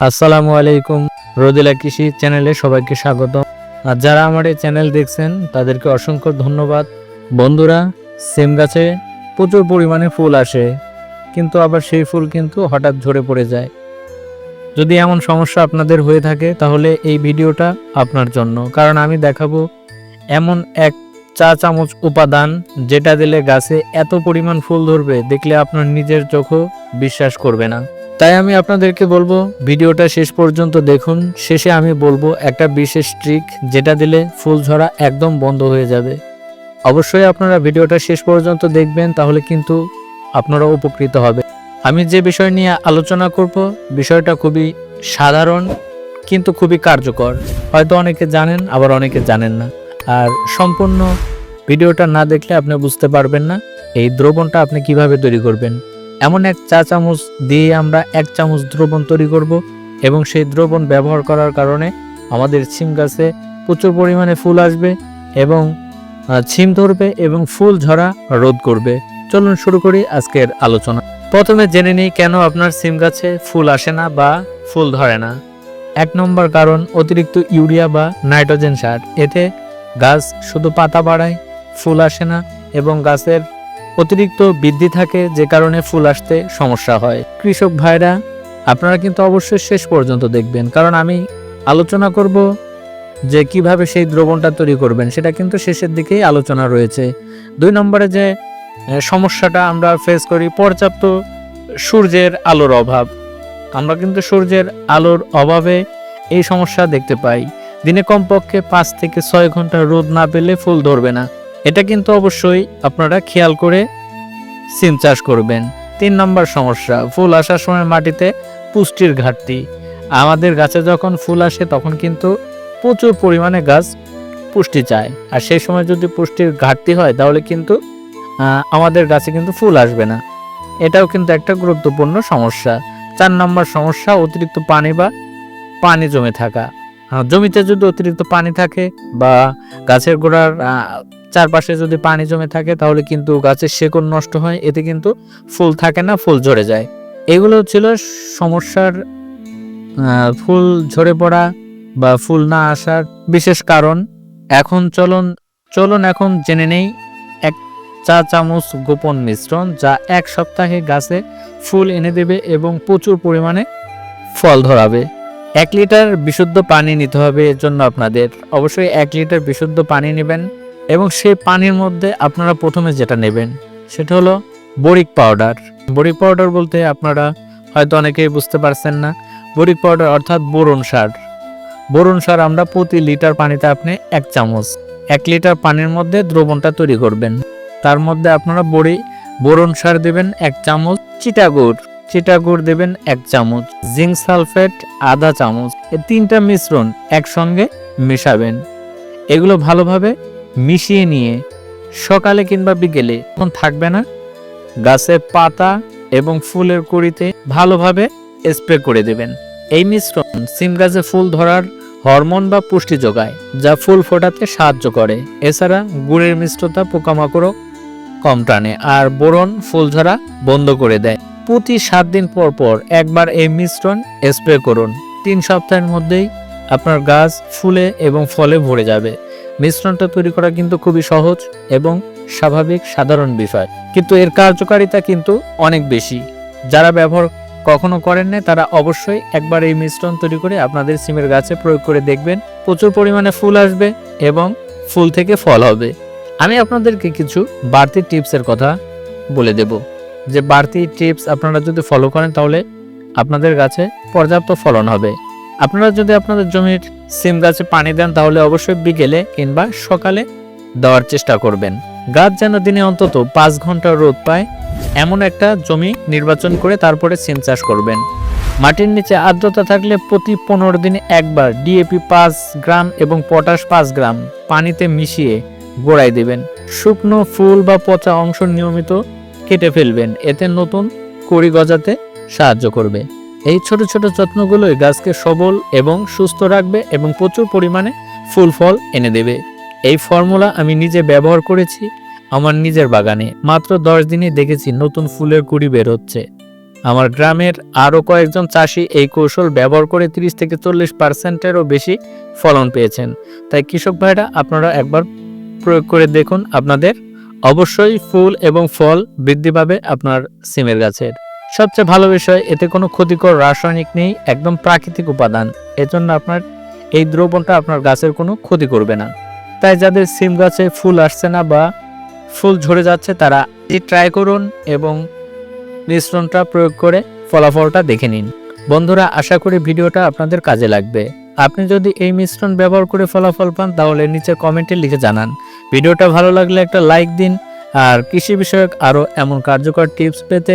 আসসালামু আলাইকুম। রোদেলা কৃষি চ্যানেলে সবাইকে স্বাগত। আর যারা আমার এই চ্যানেল দেখছেন তাদেরকে অসংখ্য ধন্যবাদ। বন্ধুরা, সিম গাছে প্রচুর পরিমাণে ফুল আসে, কিন্তু আবার সেই ফুল কিন্তু হঠাৎ ঝরে পড়ে যায়। যদি এমন সমস্যা আপনাদের হয়ে থাকে তাহলে এই ভিডিওটা আপনার জন্য, কারণ আমি দেখাবো এমন এক চা চামচ উপাদান যেটা দিলে গাছে এত পরিমাণ ফুল ধরবে, দেখলে আপনার নিজের চোখও বিশ্বাস করবে না। তাই আমি আপনাদেরকে বলবো ভিডিওটা শেষ পর্যন্ত দেখুন। শেষে আমি বলবো একটা বিশেষ ট্রিক যেটা দিলে ফুল ঝরা একদম বন্ধ হয়ে যাবে। অবশ্যই আপনারা ভিডিওটা শেষ পর্যন্ত দেখবেন, তাহলে কিন্তু আপনারা উপকৃত হবে। আমি যে বিষয় নিয়ে আলোচনা করব, বিষয়টা খুবই সাধারণ কিন্তু খুবই কার্যকর। হয়তো অনেকে জানেন, আবার অনেকে জানেন না। আর সম্পূর্ণ ভিডিওটা না দেখলে আপনি বুঝতে পারবেন না এই দ্রবণটা আপনি কিভাবে তৈরি করবেন। এমন এক চা চামচ দিয়ে আমরা 1 চামচ দ্রবণ তৈরি করব, এবং সেই দ্রবণ ব্যবহার করার কারণে আমাদের সিম গাছে প্রচুর পরিমাণে ফুল আসবে এবং সিম ধরবে এবং ফুল ঝরা রোধ করবে। চলুন শুরু করি আজকের আলোচনা। প্রথমে জেনে নিই কেন আপনার সিম গাছে ফুল আসে না বা ফুল ধরে না। 1 নম্বর কারণ অতিরিক্ত ইউরিয়া বা নাইট্রোজেন সার। এতে গাছ শুধু পাতা বাড়ায়, ফুল আসে না, এবং গাছের অতিরিক্ত বৃদ্ধি থাকে, যে কারণে ফুল আসতে সমস্যা হয়। কৃষক ভাইরা, আপনারা কিন্তু অবশ্যই শেষ পর্যন্ত দেখবেন, কারণ আমি আলোচনা করব যে কিভাবে সেই দ্রবণটা তৈরি করবেন, সেটা কিন্তু শেষের দিকেই আলোচনা রয়েছে। 2 নম্বরে যে সমস্যাটা আমরা ফেস করি, পর্যাপ্ত সূর্যের আলোর অভাব। আমরা কিন্তু সূর্যের আলোর অভাবে এই সমস্যা দেখতে পাই। দিনে কমপক্ষে 5 থেকে 6 ঘন্টা রোদ না পেলে ফুল ধরবে না। এটা কিন্তু অবশ্যই আপনারা খেয়াল করে সিম চাষ করবেন। 3 নম্বর সমস্যা, ফুল আসার সময় মাটিতে পুষ্টির ঘাটতি। আমাদের গাছে যখন ফুল আসে তখন কিন্তু প্রচুর পরিমাণে গাছ পুষ্টি চায়, আর সেই সময় যদি পুষ্টির ঘাটতি হয় তাহলে কিন্তু আমাদের গাছে কিন্তু ফুল আসবে না। এটাও কিন্তু একটা গুরুত্বপূর্ণ সমস্যা। 4 নম্বর সমস্যা, অতিরিক্ত পানি জমে থাকা। জমিতে যদি অতিরিক্ত পানি থাকে বা গাছের গোড়ার চারপাশে যদি পানি জমে থাকে তাহলে কিন্তু গাছের শেকড় নষ্ট হয়, এতে কিন্তু ফুল থাকে না, ফুল ঝরে যায়। এগুলো ছিল সমস্যার ফুল ঝরে পড়া বা ফুল না আসার বিশেষ কারণ। এখন চলুন এখন জেনে নেই 1 চা চামচ গোপন মিশ্রণ, যা 1 সপ্তাহে গাছে ফুল এনে দেবে এবং প্রচুর পরিমাণে ফল ধরাবে। 1 লিটার বিশুদ্ধ পানি নিতে হবে। এর জন্য আপনাদের অবশ্যই 1 লিটার বিশুদ্ধ পানি নেবেন, এবং সেই পানির মধ্যে আপনারা প্রথমে যেটা নেবেন সেটা হলো বরিক পাউডার। বরিক পাউডার বলতে আপনারা হয়তো অনেকেই বুঝতে পারছেন না। বরিক পাউডার অর্থাৎ বোরন সার। বোরন সার আমরা প্রতি লিটার পানিতে আপনি 1 চামচ, 1 লিটার পানির মধ্যে দ্রবণটা তৈরি করবেন। তার মধ্যে আপনারা বোরন সার দেবেন 1 চামচ, চিটাগুড় দেবেন 1 চামচ, জিঙ্ক সালফেট আধা চামচ। এই 3টা মিশ্রণ একসঙ্গে মেশাবেন। এগুলো ভালোভাবে মিশিয়ে নিয়ে সকালে কিংবা বিকেলে, তখন থাকবে না, গাছের পাতা এবং ফুলের কুঁড়িতে ভালোভাবে স্প্রে করে দেবেন। এই মিশ্রণ সিম গাছে ফুল ধরার হরমোন বা পুষ্টি যোগায়, যা ফুল ফোটাতে সাহায্য করে। এছাড়া গুড়ের মিশ্রতা পোকামাকড়ও কম টানে, আর বোরন ফুল ঝরা বন্ধ করে দেয়। প্রতি 7 দিন পর পর একবার এই মিশ্রণ স্প্রে করুন। 3 সপ্তাহের মধ্যেই আপনার গাছ ফুলে এবং ফলে ভরে যাবে। মিশ্রণটা তৈরি করা কিন্তু খুবই সহজ এবং স্বাভাবিক সাধারণ বিষয়, কিন্তু এর কার্যকারিতা কিন্তু অনেক বেশি। যারা ব্যবহার কখনো করেন না তারা অবশ্যই একবার এই মিশ্রণ তৈরি করে আপনাদের সিমের গাছে প্রয়োগ করে দেখবেন। প্রচুর পরিমাণে ফুল আসবে এবং ফুল থেকে ফল হবে। আমি আপনাদেরকে কিছু বাড়তি টিপসের কথা বলে দেব, যে বাড়তি টিপস আপনারা যদি ফলো করেন তাহলে আপনাদের গাছে পর্যাপ্ত ফলন হবে। আপনারা যদি আপনাদের জমির সিম গাছে পানি দেন তাহলে অবশ্যই বিকেলে কিংবা সকালে দেওয়ার চেষ্টা করবেন। গাছ যেন দিনে অন্তত 5 ঘন্টা রোদ পায় এমন একটা জমি নির্বাচন করে তারপরে সিম চাষ করবেন। মাটির নিচে আর্দ্রতা থাকলে প্রতি 15 দিনে একবার ডিএপি 5 গ্রাম এবং পটাশ 5 গ্রাম পানিতে মিশিয়ে গোড়ায় দেবেন। শুকনো ফুল বা পচা অংশ নিয়মিত কেটে ফেলবেন, এতে নতুন কড়ি গজাতে সাহায্য করবে। এই ছোট ছোট যত্নগুলোই গাছকে সবল এবং সুস্থ রাখবে এবং প্রচুর পরিমাণে ফুল ফল এনে দেবে। এই ফর্মুলা আমি নিজে ব্যবহার করেছি আমার নিজের বাগানে। মাত্র 10 দিনে দেখেছি নতুন ফুলের কুড়ি বের হচ্ছে। আমার গ্রামের আরও কয়েকজন চাষি এই কৌশল ব্যবহার করে 30 থেকে 40%-এরও বেশি ফলন পেয়েছেন। তাই কৃষক ভাইরা আপনারা একবার প্রয়োগ করে দেখুন, আপনাদের অবশ্যই ফুল এবং ফল বৃদ্ধি পাবে আপনার সিমের গাছের। সবচেয়ে ভালো বিষয়, এতে কোনো ক্ষতিকর রাসায়নিক নেই, একদম প্রাকৃতিক উপাদান। এজন্য আপনার এই দ্রবণটা আপনার গাছের কোনো ক্ষতি করবে না। তাই যাদের সিম গাছে ফুল আসছে না বা ফুল ঝরে যাচ্ছে, তারা ট্রাই করুন এবং মিশ্রণটা প্রয়োগ করে ফলাফলটা দেখে নিন। বন্ধুরা, আশা করি ভিডিওটা আপনাদের কাজে লাগবে। আপনি যদি এই মিশ্রণ ব্যবহার করে ফলাফল পান তাহলে নিচে কমেন্টে লিখে জানান। ভিডিওটা ভালো লাগলে একটা লাইক দিন, আর কৃষি বিষয়ক আরও এমন কার্যকর টিপস পেতে